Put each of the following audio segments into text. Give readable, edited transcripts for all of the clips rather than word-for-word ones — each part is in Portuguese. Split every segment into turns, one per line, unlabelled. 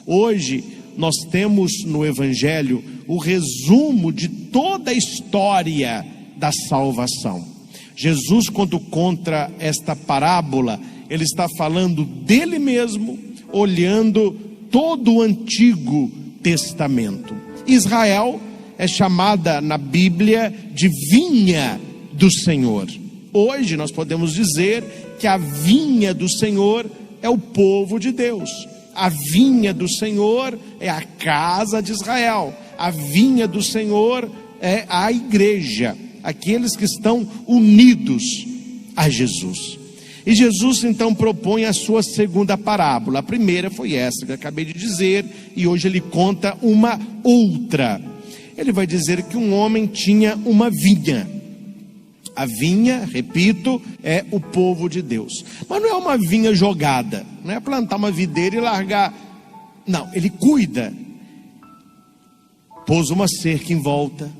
Hoje nós temos no Evangelho o resumo de toda a história da salvação. Jesus, quando conta esta parábola, ele está falando dele mesmo, olhando todo o Antigo Testamento. Israel é chamada na Bíblia de vinha do Senhor. Hoje nós podemos dizer que a vinha do Senhor é o povo de Deus. A vinha do Senhor é a casa de Israel. A vinha do Senhor é a igreja, aqueles que estão unidos a Jesus. E Jesus então propõe a sua segunda parábola. A primeira foi essa que eu acabei de dizer, e hoje ele conta uma outra. Ele vai dizer que um homem tinha uma vinha. A vinha, repito, é o povo de Deus. Mas não é uma vinha jogada, não é plantar uma videira e largar. Não, ele cuida. Pôs uma cerca em volta,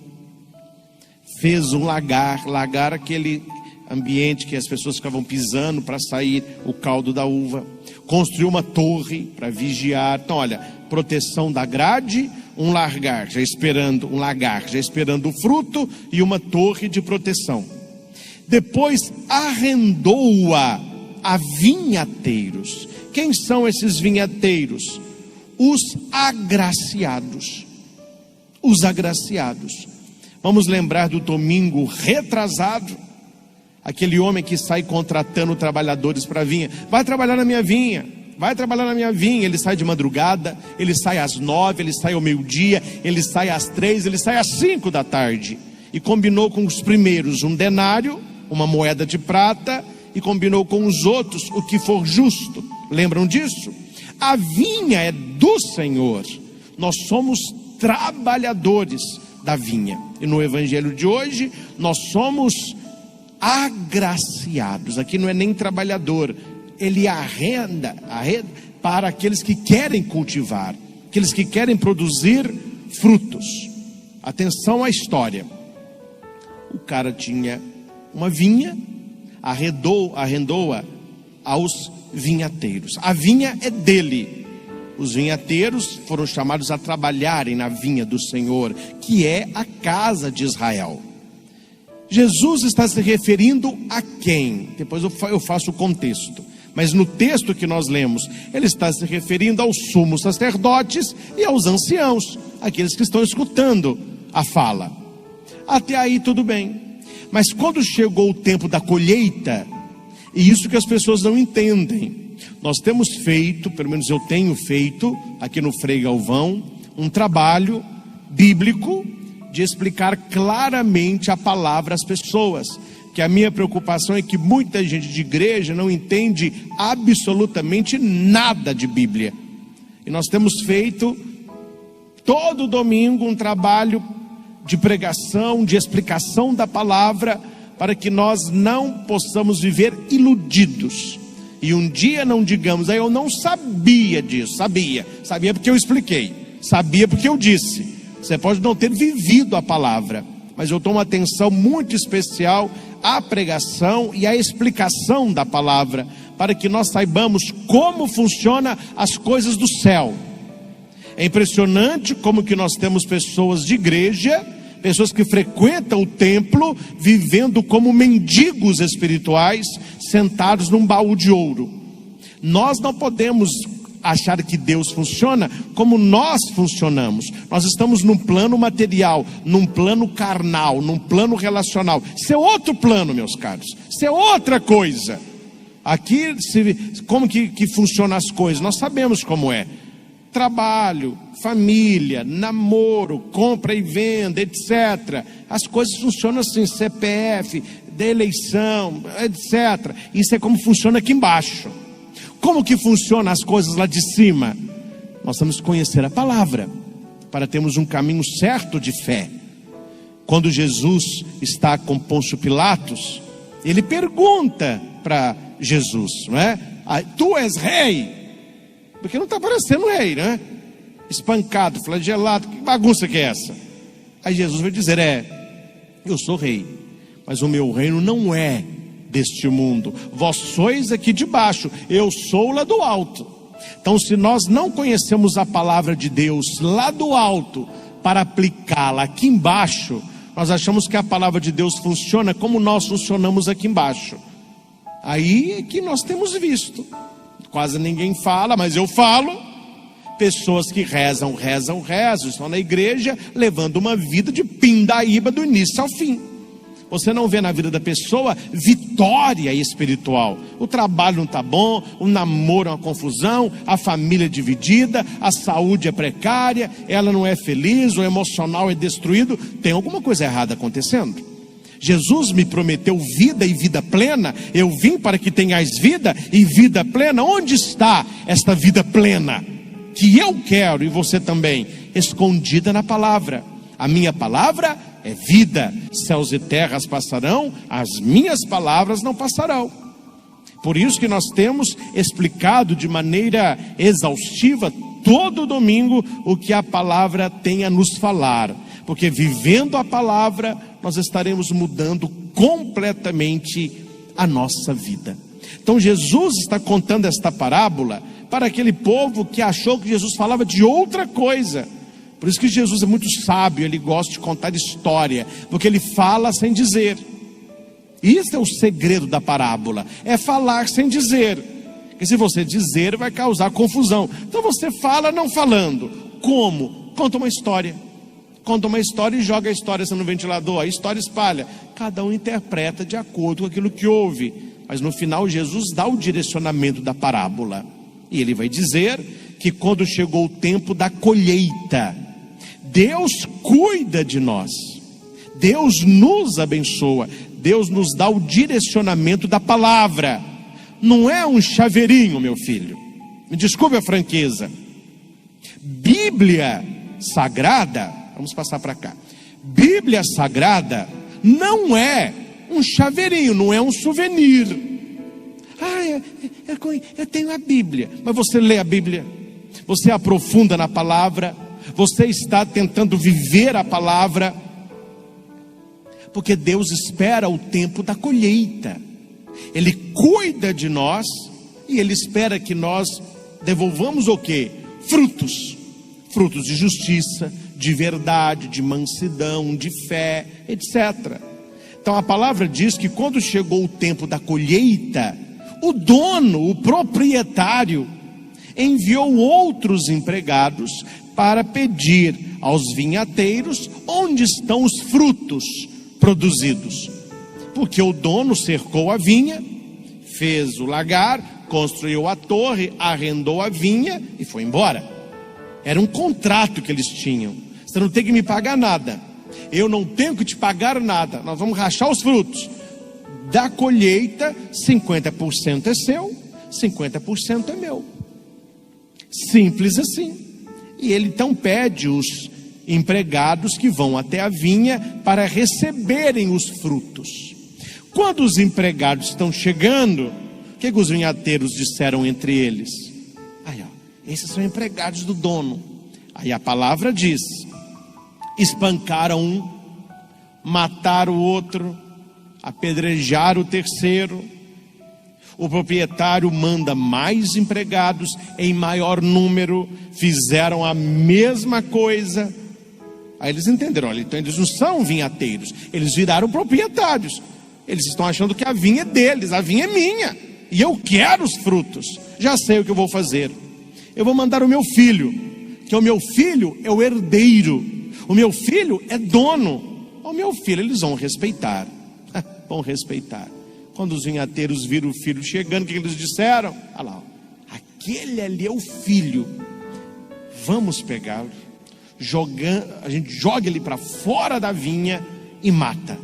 fez um lagar aquele ambiente que as pessoas ficavam pisando para sair o caldo da uva. Construiu uma torre para vigiar. Então, olha, proteção da grade, um lagar já esperando o fruto, e uma torre de proteção. Depois arrendou-a a vinhateiros. Quem são esses vinhateiros? Os agraciados. Os agraciados. Vamos lembrar do domingo retrasado, aquele homem que sai contratando trabalhadores para a vinha. Vai trabalhar na minha vinha, vai trabalhar na minha vinha. Ele sai de madrugada, ele sai às 9, ele sai ao meio-dia, ele sai às 3, ele sai às 5 da tarde. E combinou com os primeiros um denário, uma moeda de prata, e combinou com os outros o que for justo. Lembram disso? A vinha é do Senhor. Nós somos trabalhadores da vinha. E no evangelho de hoje, nós somos agraciados. Aqui não é nem trabalhador, ele arrenda para aqueles que querem cultivar, aqueles que querem produzir frutos. Atenção à história. O cara tinha uma vinha, arrendou-a aos vinhateiros. A vinha é dele. Os vinhateiros foram chamados a trabalharem na vinha do Senhor, que é a casa de Israel. Jesus está se referindo a quem? Depois eu faço o contexto. Mas no texto que nós lemos, ele está se referindo aos sumos sacerdotes e aos anciãos, aqueles que estão escutando a fala. Até aí tudo bem. Mas quando chegou o tempo da colheita, e isso que as pessoas não entendem, nós temos feito, pelo menos eu tenho feito, aqui no Frei Galvão, um trabalho bíblico de explicar claramente a palavra às pessoas. Que a minha preocupação é que muita gente de igreja não entende absolutamente nada de Bíblia. E nós temos feito todo domingo um trabalho de pregação, de explicação da palavra, para que nós não possamos viver iludidos. E um dia não digamos, eu não sabia disso. Sabia porque eu expliquei, sabia porque eu disse. Você pode não ter vivido a palavra, mas eu dou uma atenção muito especial à pregação e à explicação da palavra, para que nós saibamos como funcionam as coisas do céu. É impressionante como que nós temos pessoas de igreja, pessoas que frequentam o templo, vivendo como mendigos espirituais, sentados num baú de ouro. Nós não podemos achar que Deus funciona como nós funcionamos. Nós estamos num plano material, num plano carnal, num plano relacional. Isso é outro plano, meus caros. Isso é outra coisa. Aqui, como que funcionam as coisas? Nós sabemos como é. Trabalho, família, namoro, compra e venda, etc. As coisas funcionam assim, CPF, da eleição, etc. Isso é como funciona aqui embaixo. Como que funcionam as coisas lá de cima? Nós temos que conhecer a palavra, para termos um caminho certo de fé. Quando Jesus está com Pôncio Pilatos, ele pergunta para Jesus, não é? Tu és rei? Porque não está parecendo rei, né? Espancado, flagelado, que bagunça que é essa? Aí Jesus vai dizer, eu sou rei, mas o meu reino não é deste mundo. Vós sois aqui de baixo, eu sou lá do alto. Então, se nós não conhecemos a palavra de Deus lá do alto para aplicá-la aqui embaixo, nós achamos que a palavra de Deus funciona como nós funcionamos aqui embaixo. Aí é que nós temos visto, quase ninguém fala, mas eu falo, pessoas que rezam, estão na igreja levando uma vida de pindaíba do início ao fim. Você não vê na vida da pessoa vitória espiritual. O trabalho não está bom, o namoro é uma confusão, a família é dividida, a saúde é precária, ela não é feliz, o emocional é destruído. Tem alguma coisa errada acontecendo. Jesus me prometeu vida e vida plena. Eu vim para que tenhais vida e vida plena. Onde está esta vida plena? Que eu quero e você também, escondida na palavra. A minha palavra é vida. Céus e terras passarão, as minhas palavras não passarão. Por isso que nós temos explicado de maneira exaustiva todo domingo o que a palavra tem a nos falar. Porque vivendo a palavra, nós estaremos mudando completamente a nossa vida. Então Jesus está contando esta parábola para aquele povo que achou que Jesus falava de outra coisa. Por isso que Jesus é muito sábio, ele gosta de contar história, porque ele fala sem dizer. Isso é o segredo da parábola, é falar sem dizer. Porque se você dizer, vai causar confusão. Então você fala não falando. Como? Conta uma história. Conta uma história e joga a história no ventilador, a história espalha. Cada um interpreta de acordo com aquilo que ouve. Mas no final Jesus dá o direcionamento da parábola. E ele vai dizer que quando chegou o tempo da colheita, Deus cuida de nós, Deus nos abençoa, Deus nos dá o direcionamento da palavra. Não é um chaveirinho, meu filho, me desculpe a franqueza. Bíblia Sagrada, vamos passar para cá. Bíblia Sagrada não é um chaveirinho, não é um souvenir. Eu tenho a Bíblia, mas você lê a Bíblia? Você aprofunda na palavra? Você está tentando viver a palavra? Porque Deus espera o tempo da colheita. Ele cuida de nós e Ele espera que nós devolvamos o quê? Frutos. Frutos de justiça, de verdade, de mansidão, de fé, etc. Então a palavra diz que quando chegou o tempo da colheita, o dono, o proprietário, enviou outros empregados para pedir aos vinhateiros onde estão os frutos produzidos. Porque o dono cercou a vinha, fez o lagar, construiu a torre, arrendou a vinha e foi embora. Era um contrato que eles tinham. Você não tem que me pagar nada, eu não tenho que te pagar nada, nós vamos rachar os frutos. Da colheita, 50% é seu, 50% é meu. Simples assim. E ele então pede os empregados que vão até a vinha para receberem os frutos. Quando os empregados estão chegando, o que os vinhateiros disseram entre eles? Esses são empregados do dono. Aí a palavra diz: espancaram um, mataram o outro, apedrejaram o terceiro. O proprietário manda mais empregados em maior número, fizeram a mesma coisa. Aí eles entenderam, olha, então eles não são vinhateiros, eles viraram proprietários. Eles estão achando que a vinha é deles, a vinha é minha, e eu quero os frutos. Já sei o que eu vou fazer. Eu vou mandar o meu filho, que o meu filho é o herdeiro, o meu filho é dono. O meu filho eles vão respeitar. Vão respeitar. Quando os vinhateiros viram o filho chegando, o que eles disseram? Olha lá, aquele ali é o filho, vamos pegá-lo, a gente joga ele para fora da vinha e mata.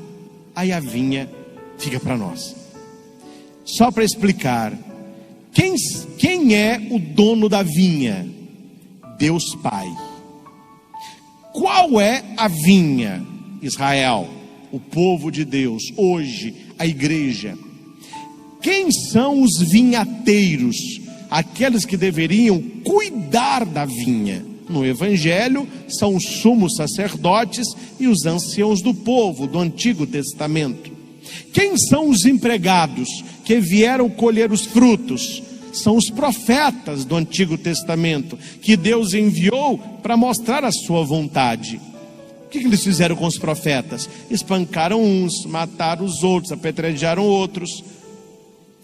Aí a vinha fica para nós. Só para explicar, quem é o dono da vinha? Deus Pai. Qual é a vinha? Israel, o povo de Deus, hoje a igreja. Quem são os vinhateiros? Aqueles que deveriam cuidar da vinha. No evangelho são os sumos sacerdotes e os anciãos do povo do Antigo Testamento. Quem são os empregados que vieram colher os frutos? são os profetas do Antigo Testamento, que Deus enviou para mostrar a sua vontade. O que eles fizeram com os profetas? Espancaram uns, mataram os outros, apedrejaram outros.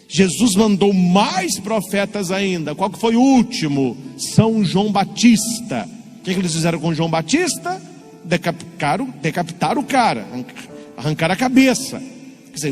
Jesus mandou mais profetas ainda. Qual que foi o último? São João Batista. O que eles fizeram com João Batista? Decapitaram o cara, arrancaram a cabeça. Quer dizer,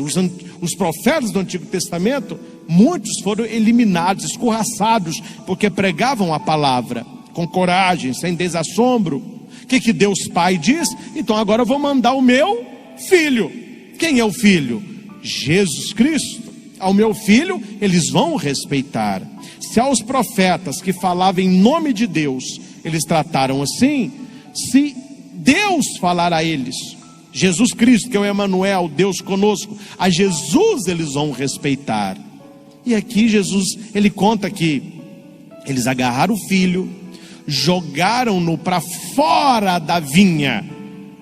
os profetas do Antigo Testamento, muitos foram eliminados, escorraçados, porque pregavam a palavra com coragem, sem desassombro. O que Deus Pai diz? Então agora eu vou mandar o meu filho. Quem é o filho? Jesus Cristo. Ao meu filho eles vão respeitar. Se aos profetas que falavam em nome de Deus eles trataram assim, se Deus falar a eles, Jesus Cristo, que é o Emanuel, Deus conosco, a Jesus eles vão respeitar. E aqui Jesus, ele conta que eles agarraram o filho, jogaram-no para fora da vinha.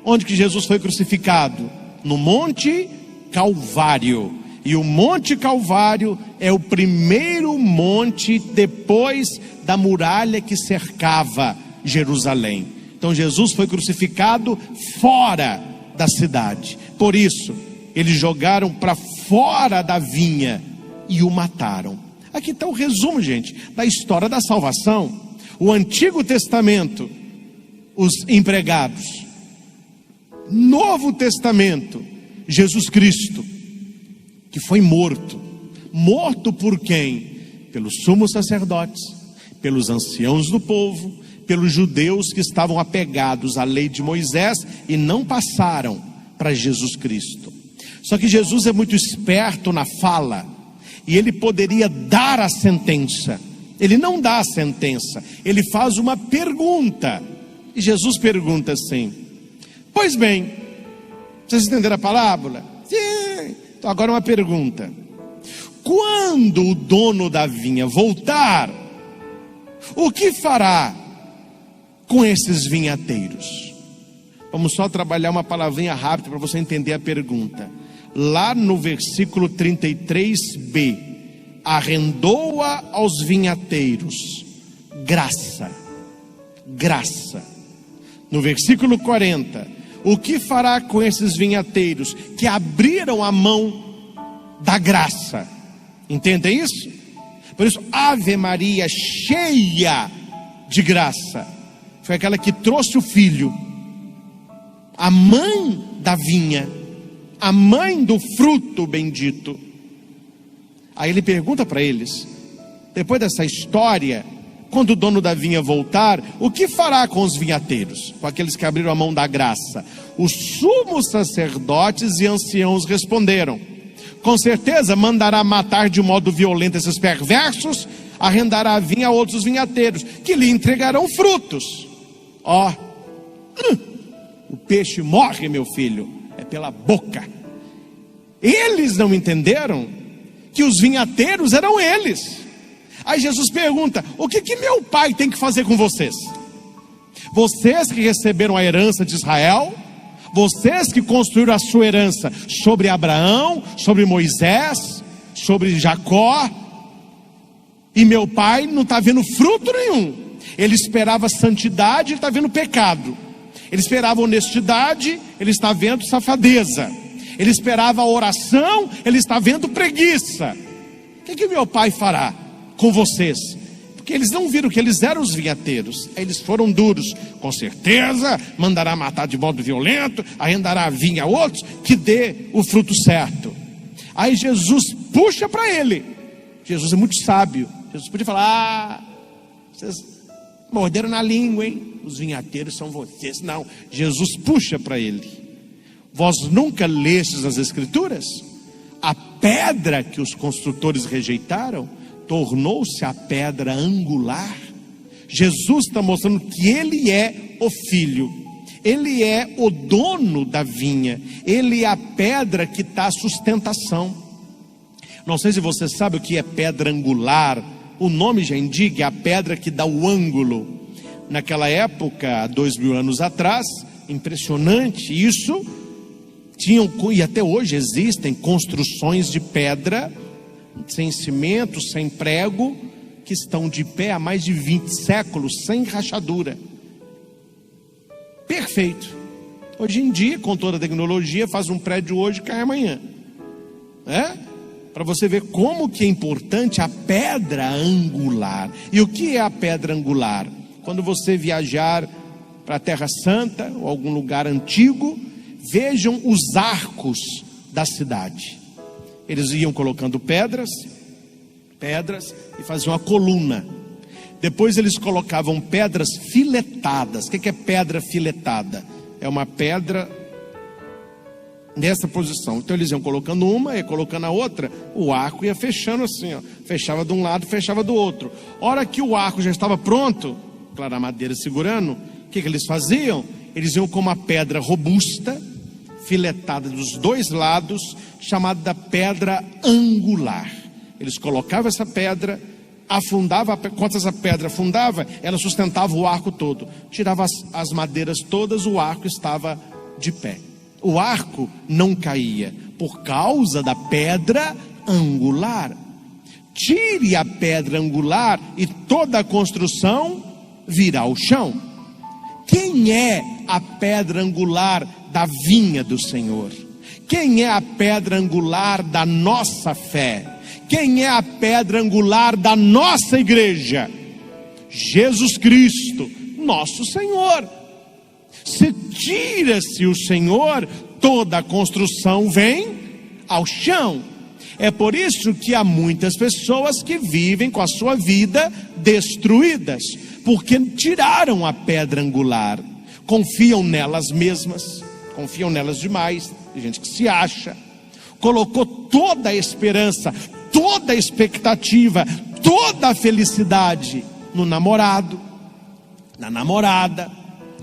Onde que Jesus foi crucificado? No Monte Calvário. E o Monte Calvário é o primeiro monte depois da muralha que cercava Jerusalém. Então Jesus foi crucificado fora da cidade. Por isso, eles jogaram para fora da vinha e o mataram. Aqui está o resumo, gente, da história da salvação. O Antigo Testamento, os empregados. Novo Testamento, Jesus Cristo, que foi morto. Morto por quem? Pelos sumos sacerdotes, pelos anciãos do povo, pelos judeus que estavam apegados à lei de Moisés e não passaram para Jesus Cristo. Só que Jesus é muito esperto na fala, e ele poderia dar a sentença. Ele não dá a sentença, ele faz uma pergunta. E Jesus pergunta assim: pois bem, vocês entenderam a parábola? Sim. Então agora uma pergunta: quando o dono da vinha voltar, o que fará com esses vinhateiros? Vamos só trabalhar uma palavrinha rápida para você entender a pergunta. Lá no versículo 33b, arrendou-a aos vinhateiros, graça. No versículo 40, o que fará com esses vinhateiros que abriram a mão da graça? Entendem isso? Por isso, Ave Maria, cheia de graça, foi aquela que trouxe o filho, a mãe da vinha, a mãe do fruto bendito. Aí ele pergunta para eles, depois dessa história, quando o dono da vinha voltar, o que fará com os vinhateiros, com aqueles que abriram a mão da graça? Os sumos sacerdotes e anciãos responderam: com certeza mandará matar de modo violento esses perversos, arrendará a vinha a outros vinhateiros, que lhe entregarão frutos. O peixe morre, meu filho, é pela boca. Eles não entenderam que os vinhateiros eram eles. Aí Jesus pergunta: o que meu pai tem que fazer com vocês? Vocês que receberam a herança de Israel, vocês que construíram a sua herança sobre Abraão, sobre Moisés, sobre Jacó, e meu pai não está vendo fruto nenhum. Ele esperava santidade, ele está vendo pecado. Ele esperava honestidade, ele está vendo safadeza. Ele esperava oração, ele está vendo preguiça. O que meu pai fará com vocês? Porque eles não viram que eles eram os vinhateiros. Eles foram duros. Com certeza mandará matar de modo violento, arrendará a vinha a outros, que dê o fruto certo. Aí Jesus puxa para ele. Jesus é muito sábio. Jesus podia falar: vocês morderam na língua, hein? Os vinhateiros são vocês. Não, Jesus puxa para ele: vós nunca lestes as escrituras? A pedra que os construtores rejeitaram tornou-se a pedra angular. Jesus está mostrando que ele é o filho, ele é o dono da vinha, ele é a pedra que dá sustentação. Não sei se você sabe o que é pedra angular. O nome já indica, é a pedra que dá o ângulo. Naquela época, há 2000 anos atrás, impressionante isso, tinham, e até hoje existem construções de pedra sem cimento, sem prego, que estão de pé há mais de 20 séculos, sem rachadura. Perfeito. Hoje em dia, com toda a tecnologia, faz um prédio hoje e cai amanhã. Para você ver como que é importante a pedra angular. E o que é a pedra angular? Quando você viajar para a Terra Santa ou algum lugar antigo, vejam os arcos da cidade. Eles iam colocando pedras e faziam uma coluna. Depois eles colocavam pedras filetadas. O que é pedra filetada? É uma pedra nessa posição. Então eles iam colocando uma, ia colocando a outra, o arco ia fechando assim, ó. Fechava de um lado, fechava do outro. Hora que o arco já estava pronto, claro, a madeira segurando, o que eles faziam? Eles iam com uma pedra robusta, filetada dos dois lados, chamada pedra angular. Eles colocavam essa pedra, afundava, quando essa pedra afundava, ela sustentava o arco todo. Tirava as madeiras todas, o arco estava de pé. O arco não caía, por causa da pedra angular. Tire a pedra angular e toda a construção virá ao chão. Quem é a pedra angular da vinha do Senhor? Quem é a pedra angular da nossa fé? Quem é a pedra angular da nossa igreja? Jesus Cristo, nosso Senhor. Se tira-se o Senhor, toda a construção vem ao chão. É por isso que há muitas pessoas que vivem com a sua vida destruídas, porque tiraram a pedra angular, confiam nelas mesmas, confiam nelas demais. Tem gente que se acha, colocou toda a esperança, toda a expectativa, toda a felicidade no namorado, na namorada,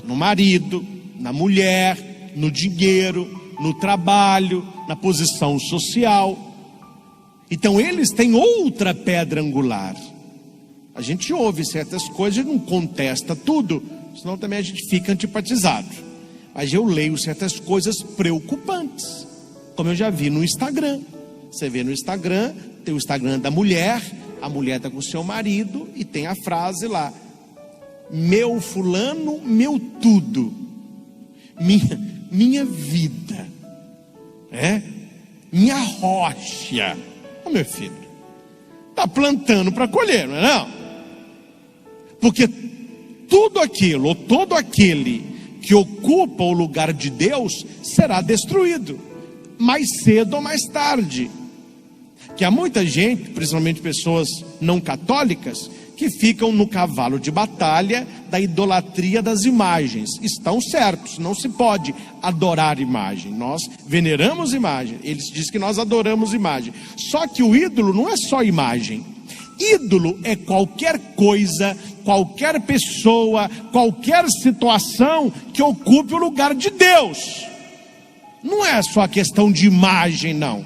no marido, na mulher, no dinheiro, no trabalho, na posição social. Então eles têm outra pedra angular. A gente ouve certas coisas e não contesta tudo, senão também a gente fica antipatizado. Mas eu leio certas coisas preocupantes, como eu já vi no Instagram. Você vê no Instagram, tem o Instagram da mulher, a mulher está com o seu marido e tem a frase lá: meu fulano, meu tudo, minha vida, minha rocha. Ô meu filho, está plantando para colher, não é não? Porque tudo aquilo, ou todo aquele que ocupa o lugar de Deus, será destruído, mais cedo ou mais tarde. Que há muita gente, principalmente pessoas não católicas, que ficam no cavalo de batalha da idolatria das imagens. Estão certos, não se pode adorar imagem. Nós veneramos imagem, eles dizem que nós adoramos imagem. Só que o ídolo não é só imagem. Ídolo é qualquer coisa, qualquer pessoa, qualquer situação que ocupe o lugar de Deus. Não é só a questão de imagem, não.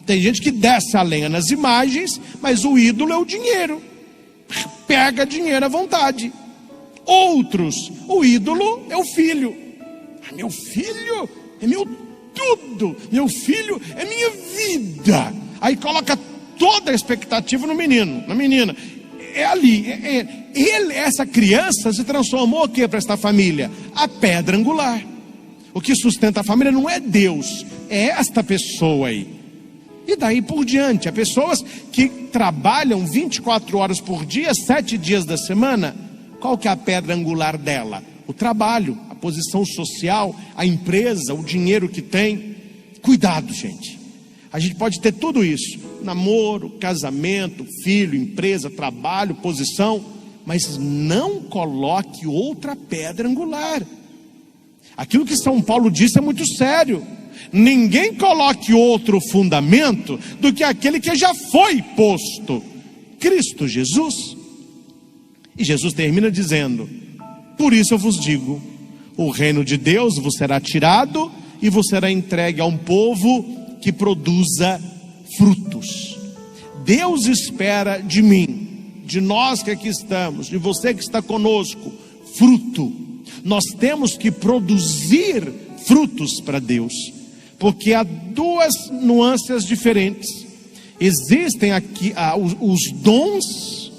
Tem gente que desce a lenha nas imagens, mas o ídolo é o dinheiro. Pega dinheiro à vontade. Outros, o ídolo é o filho. Meu filho é meu tudo. Meu filho é minha vida. Aí coloca toda a expectativa no menino, na menina. É ali. Essa criança se transformou o que para esta família? A pedra angular. O que sustenta a família não é Deus, é esta pessoa aí. E daí por diante, há pessoas que trabalham 24 horas por dia, 7 dias da semana. Qual que é a pedra angular dela? O trabalho, a posição social, a empresa, o dinheiro que tem. Cuidado, gente. A gente pode ter tudo isso: namoro, casamento, filho, empresa, trabalho, posição, mas não coloque outra pedra angular. Aquilo que São Paulo disse é muito sério. Ninguém coloque outro fundamento do que aquele que já foi posto, Cristo Jesus. E Jesus termina dizendo: por isso eu vos digo, o reino de Deus vos será tirado e vos será entregue a um povo que produza frutos. Deus espera de mim, de nós que aqui estamos, de você que está conosco, fruto. Nós temos que produzir frutos para Deus, porque há duas nuances diferentes. Existem aqui os dons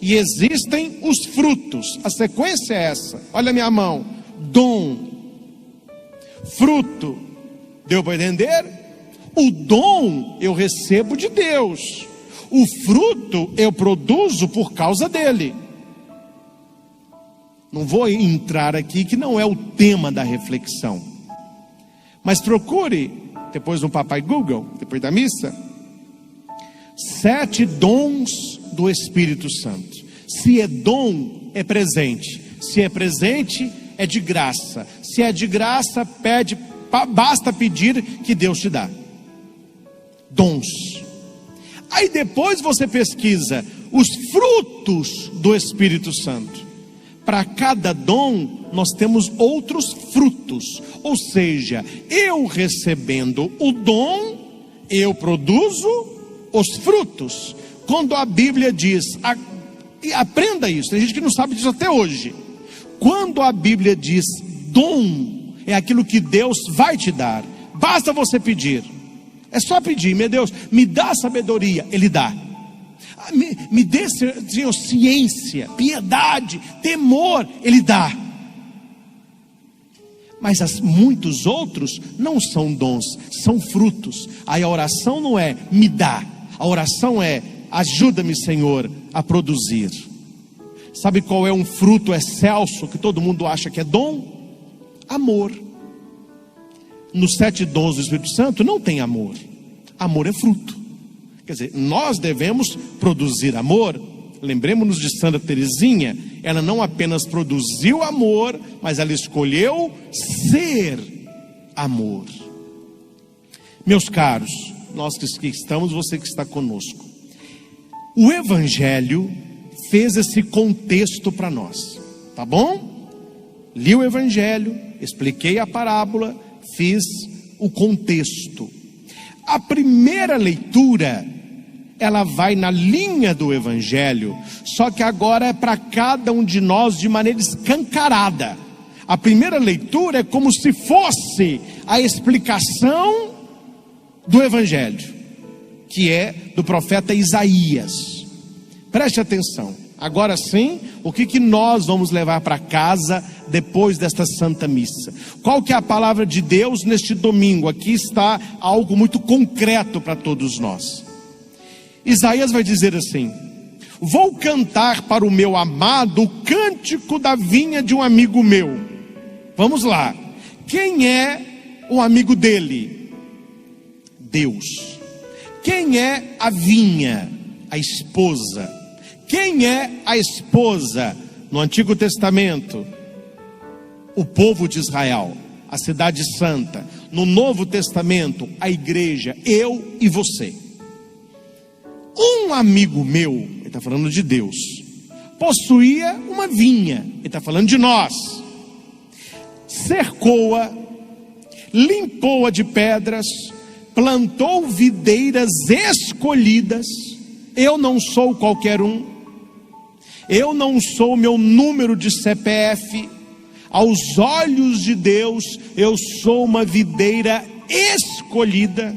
e existem os frutos. A sequência é essa. Olha a minha mão. Dom, fruto. Deu para entender? O dom eu recebo de Deus. O fruto eu produzo por causa dele. Não vou entrar aqui, que não é o tema da reflexão. Mas procure, depois no Papai Google, depois da missa, 7 dons do Espírito Santo. Se é dom, é presente. Se é presente, é de graça. Se é de graça, basta pedir que Deus te dá. Dons. Aí depois você pesquisa os frutos do Espírito Santo. Para cada dom, nós temos outros frutos. Ou seja, eu recebendo o dom, eu produzo os frutos. Quando a Bíblia diz, e aprenda isso, tem gente que não sabe disso até hoje. Quando a Bíblia diz dom, é aquilo que Deus vai te dar. Basta você pedir. É só pedir, meu Deus, me dá sabedoria, Ele dá. Me dê, Senhor, ciência, piedade, temor, Ele dá. Mas muitos outros não são dons, são frutos. Aí a oração não é me dá, a oração é ajuda-me, Senhor, a produzir. Sabe qual é um fruto excelso que todo mundo acha que é dom? Amor. Nos 7 dons do Espírito Santo não tem amor. Amor é fruto. Quer dizer, nós devemos produzir amor. Lembremos-nos de Santa Teresinha. Ela não apenas produziu amor, mas ela escolheu ser amor. Meus caros, nós que estamos, você que está conosco, o Evangelho fez esse contexto para nós, tá bom? Li o Evangelho, expliquei a parábola, fiz o contexto. A primeira leitura, ela vai na linha do Evangelho, só que agora é para cada um de nós de maneira escancarada. A primeira leitura é como se fosse a explicação do Evangelho, que é do profeta Isaías. Preste atenção. Agora sim, o que nós vamos levar para casa depois desta Santa Missa? Qual que é a palavra de Deus neste domingo? Aqui está algo muito concreto para todos nós. Isaías vai dizer assim: vou cantar para o meu amado o cântico da vinha de um amigo meu. Vamos lá. Quem é o amigo dele? Deus. Quem é a vinha? A esposa. Quem é a esposa? No Antigo Testamento, o povo de Israel, a cidade santa. No Novo Testamento, a igreja, eu e você. Um amigo meu, ele está falando de Deus, possuía uma vinha, ele está falando de nós. Cercou-a, limpou-a de pedras, plantou videiras escolhidas. Eu não sou qualquer um. Eu não sou o meu número de CPF. Aos olhos de Deus, eu sou uma videira escolhida.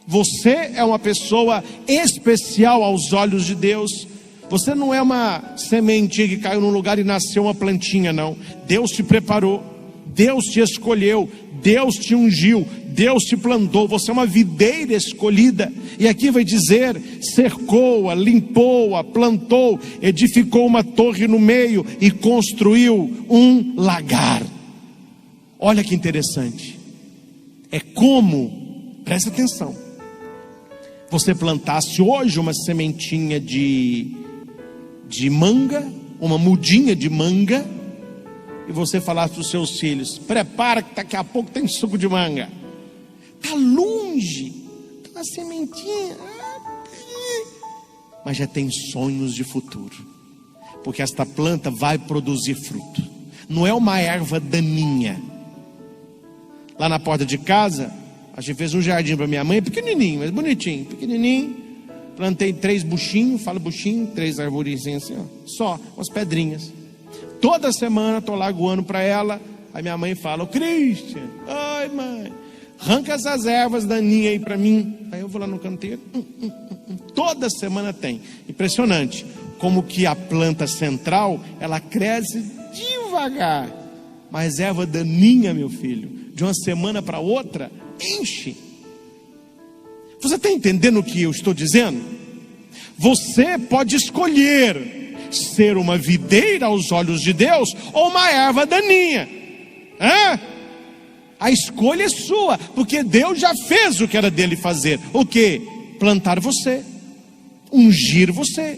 Você é uma pessoa especial aos olhos de Deus. Você não é uma sementinha que caiu num lugar e nasceu uma plantinha, não. Deus te preparou, Deus te escolheu, Deus te ungiu, Deus te plantou. Você é uma videira escolhida. E aqui vai dizer: cercou-a, limpou-a, plantou, edificou uma torre no meio e construiu um lagar. Olha que interessante. É como, presta atenção, você plantasse hoje uma sementinha de manga, uma mudinha de manga, e você falasse para os seus filhos: prepara que daqui a pouco tem suco de manga. Está longe, está uma sementinha, mas já tem sonhos de futuro, porque esta planta vai produzir fruto. Não é uma erva daninha. Lá na porta de casa, a gente fez um jardim para minha mãe, pequenininho, mas bonitinho, pequenininho. Plantei 3 buchinhos, fala buchinho, 3 arvorezinhas assim, ó, só, umas pedrinhas. Toda semana estou lá aguando para ela. Aí minha mãe fala: ô Christian, ai mãe, arranca essas ervas daninhas aí para mim. Aí eu vou lá no canteiro. Toda semana tem. Impressionante como que a planta central, ela cresce devagar. Mas erva daninha, meu filho, de uma semana para outra, enche. Você está entendendo o que eu estou dizendo? Você pode escolher ser uma videira aos olhos de Deus ou uma erva daninha. A escolha é sua, porque Deus já fez o que era dele fazer. O quê? Plantar você, ungir você.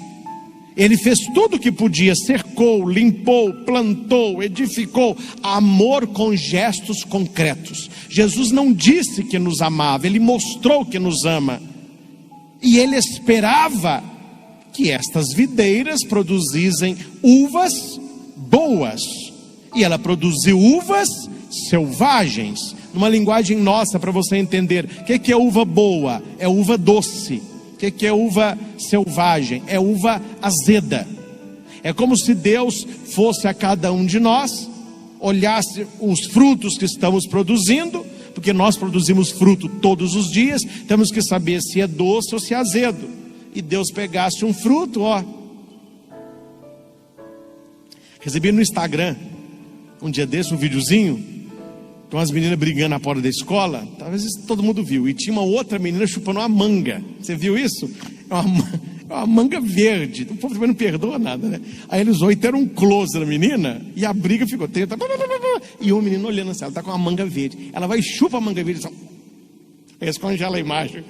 Ele fez tudo o que podia, cercou, limpou, plantou, edificou. Amor com gestos concretos. Jesus não disse que nos amava, ele mostrou que nos ama. E ele esperava que estas videiras produzissem uvas boas. E ela produziu uvas selvagens. Numa linguagem nossa, para você entender, o que é uva boa? É uva doce. O que é uva selvagem? É uva azeda. É como se Deus fosse a cada um de nós, olhasse os frutos que estamos produzindo, porque nós produzimos fruto todos os dias, temos que saber se é doce ou se é azedo. E Deus pegasse um fruto, Recebi no Instagram, um dia desse, um videozinho, com as meninas brigando na porta da escola. Talvez isso todo mundo viu. E tinha uma outra menina chupando uma manga. Você viu isso? É uma manga verde. O povo também não perdoa nada, né? Aí eles deram um close na menina e a briga ficou. E o menino olhando assim, ela está com uma manga verde. Ela vai e chupa a manga verde. Eles congelam a imagem.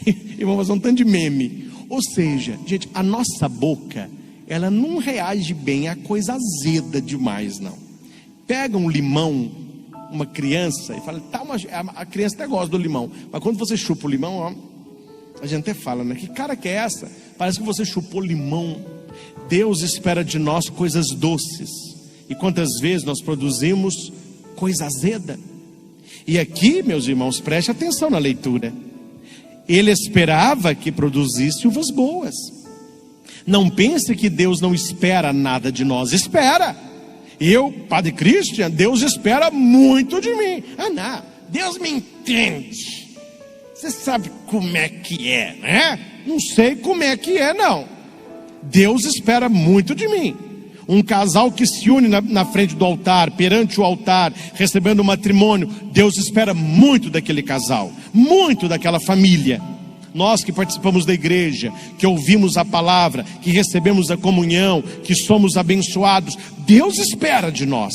E vão fazer um tanto de meme. Ou seja, gente, a nossa boca, ela não reage bem a coisa azeda demais, não. Pega um limão, uma criança, e fala, a criança até gosta do limão, mas quando você chupa o limão, a gente até fala, né? Que cara que é essa? Parece que você chupou limão. Deus espera de nós coisas doces. E quantas vezes nós produzimos coisa azeda? E aqui, meus irmãos, preste atenção na leitura. Ele esperava que produzisse uvas boas. Não pense que Deus não espera nada de nós. Espera. Eu, Padre Christian, Deus espera muito de mim. Não, Deus me entende. Você sabe como é que é, né? Não sei como é que é, não. Deus espera muito de mim. Um casal que se une na frente do altar, perante o altar, recebendo o matrimônio, Deus espera muito daquele casal, muito daquela família. Nós que participamos da igreja, que ouvimos a palavra, que recebemos a comunhão, que somos abençoados, Deus espera de nós.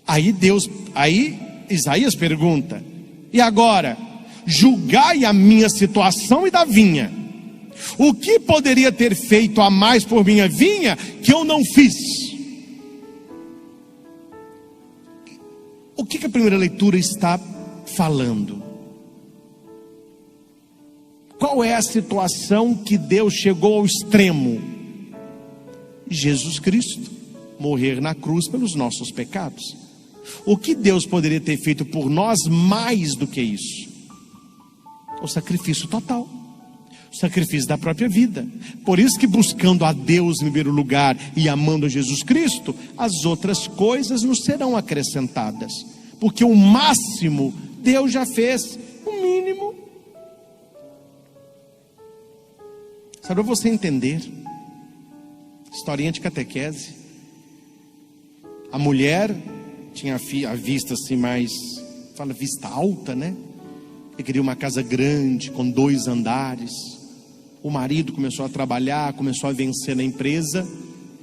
Aí Isaías pergunta: e agora? Julgai a minha situação e da vinha. O que poderia ter feito a mais por minha vinha que eu não fiz? O que a primeira leitura está falando? Qual é a situação que Deus chegou ao extremo? Jesus Cristo morrer na cruz pelos nossos pecados. O que Deus poderia ter feito por nós mais do que isso? O sacrifício total, o sacrifício da própria vida. Por isso que, buscando a Deus em primeiro lugar e amando a Jesus Cristo, as outras coisas nos serão acrescentadas, porque o máximo Deus já fez, o mínimo. Sabe, para você entender, historinha de catequese. A mulher tinha a vista assim mais, fala vista alta, né? Ele queria uma casa grande, com 2 andares. O marido começou a trabalhar, começou a vencer na empresa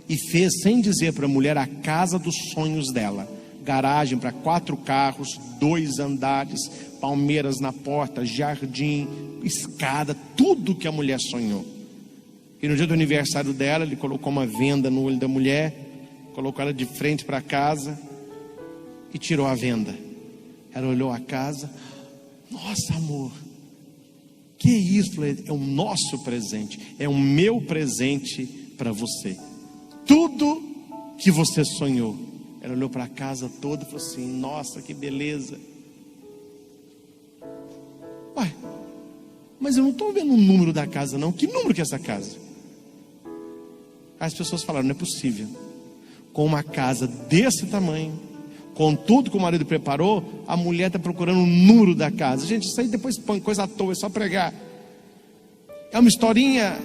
e fez, sem dizer para a mulher, a casa dos sonhos dela. Garagem para 4 carros, 2 andares, palmeiras na porta, jardim, escada, tudo que a mulher sonhou. E no dia do aniversário dela, ele colocou uma venda no olho da mulher, colocou ela de frente para a casa e tirou a venda. Ela olhou a casa. Nossa, amor, que isso? É o nosso presente, é o meu presente para você. Tudo que você sonhou. Ela olhou para a casa toda e falou assim: nossa, que beleza. Ué, mas eu não estou vendo o número da casa não. Que número que é essa casa? As pessoas falaram: não é possível. Com uma casa desse tamanho, com tudo que o marido preparou, a mulher está procurando o número da casa. Gente, isso aí depois põe coisa à toa, é só pregar. É uma historinha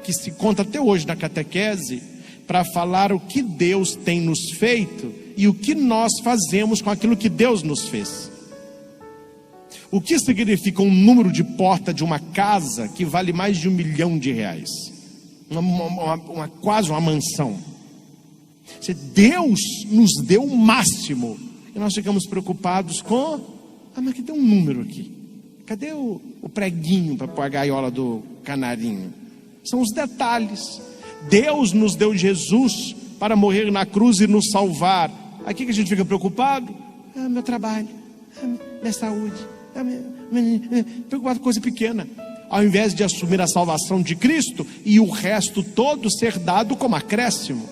que se conta até hoje na catequese, para falar o que Deus tem nos feito e o que nós fazemos com aquilo que Deus nos fez. O que significa um número de porta de uma casa que vale mais de R$1 milhão? Quase uma mansão. Deus nos deu o máximo e nós ficamos preocupados com: mas que tem um número aqui, cadê o preguinho para pôr a gaiola do canarinho? São os detalhes. Deus nos deu Jesus para morrer na cruz e nos salvar. Aqui que a gente fica preocupado: meu trabalho, minha saúde, preocupado com coisa pequena, ao invés de assumir a salvação de Cristo e o resto todo ser dado como acréscimo.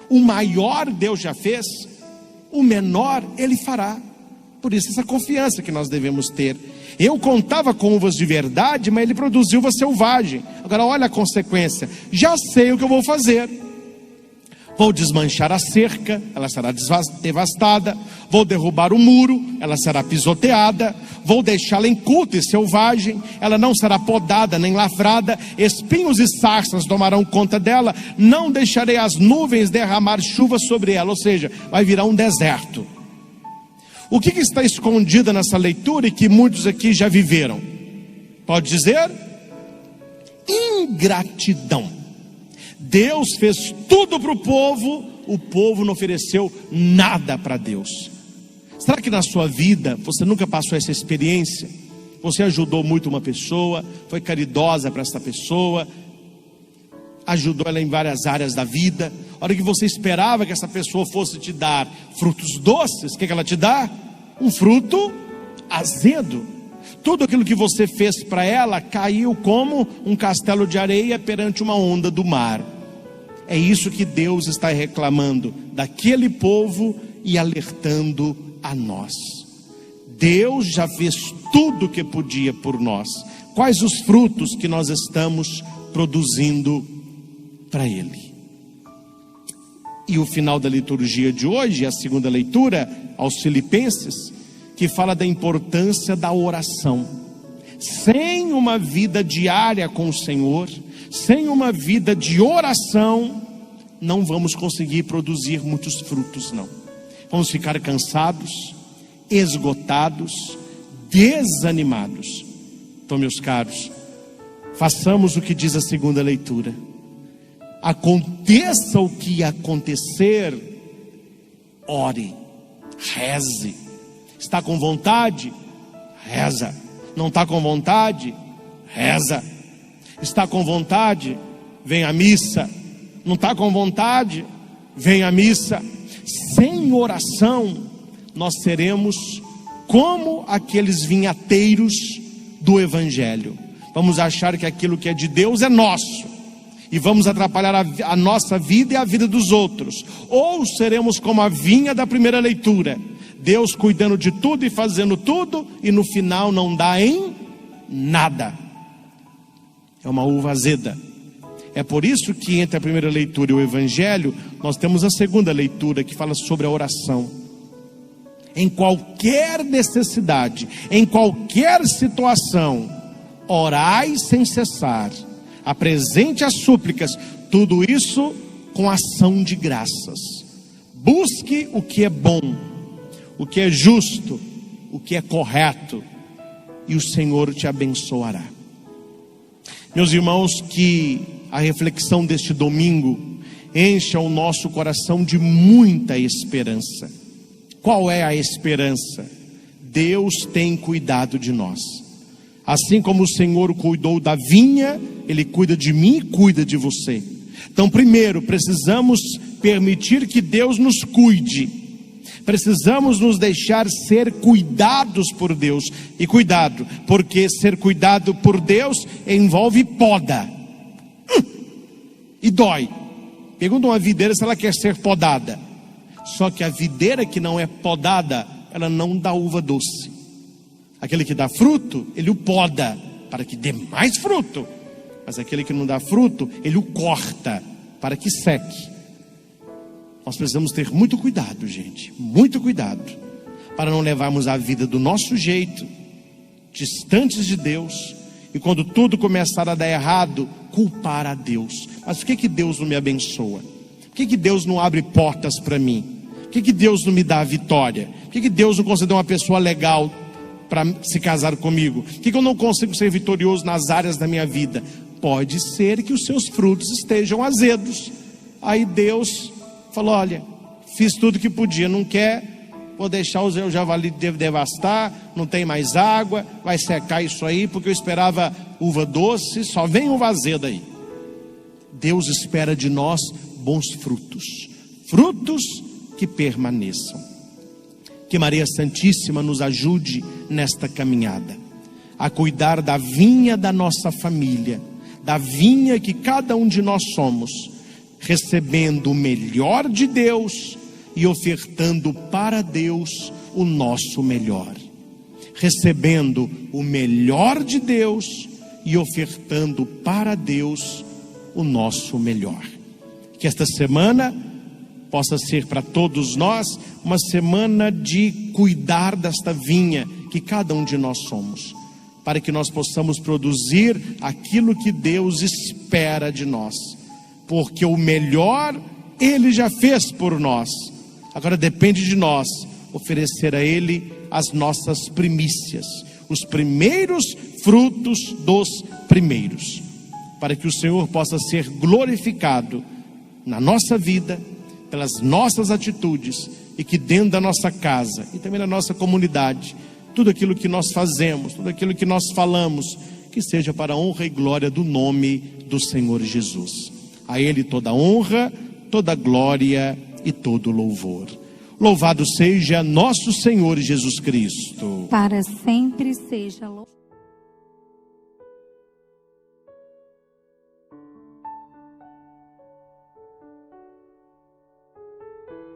O maior Deus já fez, o menor Ele fará. Por isso essa confiança que nós devemos ter. Eu contava com uvas de verdade, mas ele produziu uva selvagem. Agora olha a consequência: já sei o que eu vou fazer. Vou desmanchar a cerca, ela será devastada. Vou derrubar o muro, ela será pisoteada. Vou deixá-la inculta e selvagem, ela não será podada nem lavrada. Espinhos e sarças tomarão conta dela. Não deixarei as nuvens derramar chuva sobre ela. Ou seja, vai virar um deserto. O que está escondido nessa leitura e que muitos aqui já viveram? Pode dizer? Ingratidão. Deus fez tudo para o povo não ofereceu nada para Deus. Será que na sua vida você nunca passou essa experiência? Você ajudou muito uma pessoa, foi caridosa para essa pessoa, ajudou ela em várias áreas da vida. A hora que você esperava que essa pessoa fosse te dar frutos doces, o que ela te dá? Um fruto azedo. Tudo aquilo que você fez para ela caiu como um castelo de areia perante uma onda do mar. É isso que Deus está reclamando daquele povo e alertando a nós. Deus já fez tudo o que podia por nós. Quais os frutos que nós estamos produzindo para Ele? E o final da liturgia de hoje, a segunda leitura aos Filipenses, que fala da importância da oração. Sem uma vida diária com o Senhor, sem uma vida de oração, não vamos conseguir produzir muitos frutos, não. Vamos ficar cansados, esgotados, desanimados. Então, meus caros, façamos o que diz a segunda leitura. Aconteça o que acontecer, ore, reze. Está com vontade? Reza. Não está com vontade? Reza. Está com vontade? Vem à missa. Não está com vontade? Vem à missa. Sem oração, nós seremos como aqueles vinhateiros do Evangelho. Vamos achar que aquilo que é de Deus é nosso, e vamos atrapalhar a nossa vida e a vida dos outros. Ou seremos como a vinha da primeira leitura, Deus cuidando de tudo e fazendo tudo, e no final não dá em nada. É uma uva azeda. É por isso que entre a primeira leitura e o Evangelho, nós temos a segunda leitura que fala sobre a oração. Em qualquer necessidade, em qualquer situação, orai sem cessar, apresente as súplicas, tudo isso com ação de graças. Busque o que é bom, o que é justo, o que é correto, e o Senhor te abençoará. Meus irmãos, que a reflexão deste domingo encha o nosso coração de muita esperança. Qual é a esperança? Deus tem cuidado de nós. Assim como o Senhor cuidou da vinha, Ele cuida de mim e cuida de você. Então, primeiro, precisamos permitir que Deus nos cuide. Precisamos nos deixar ser cuidados por Deus. E cuidado, porque ser cuidado por Deus envolve poda. E dói. Pergunta uma videira se ela quer ser podada. Só que a videira que não é podada, ela não dá uva doce. Aquele que dá fruto, ele o poda para que dê mais fruto. Mas aquele que não dá fruto, ele o corta para que seque. Nós precisamos ter muito cuidado, gente, muito cuidado, para não levarmos a vida do nosso jeito, distantes de Deus, e quando tudo começar a dar errado, culpar a Deus. Mas por que Deus não me abençoa? Por que Deus não abre portas para mim? Por que Deus não me dá a vitória? Por que Deus não concedeu uma pessoa legal para se casar comigo? Por que eu não consigo ser vitorioso nas áreas da minha vida? Pode ser que os seus frutos estejam azedos. Aí Deus falou: olha, fiz tudo que podia, não quer? Vou deixar o javali devastar, não tem mais água, vai secar isso aí, porque eu esperava uva doce, só vem uva azeda aí. Deus espera de nós bons frutos, frutos que permaneçam. Que Maria Santíssima nos ajude nesta caminhada, a cuidar da vinha da nossa família, da vinha que cada um de nós somos, recebendo o melhor de Deus e ofertando para Deus o nosso melhor. Recebendo o melhor de Deus e ofertando para Deus o nosso melhor. Que esta semana possa ser para todos nós uma semana de cuidar desta vinha que cada um de nós somos, para que nós possamos produzir aquilo que Deus espera de nós, porque o melhor Ele já fez por nós. Agora depende de nós oferecer a Ele as nossas primícias, os primeiros frutos dos primeiros, para que o Senhor possa ser glorificado na nossa vida, pelas nossas atitudes, e que dentro da nossa casa e também na nossa comunidade, tudo aquilo que nós fazemos, tudo aquilo que nós falamos, que seja para a honra e glória do nome do Senhor Jesus. A Ele toda honra, toda glória e todo louvor. Louvado seja nosso Senhor Jesus Cristo.
Para sempre seja louvado.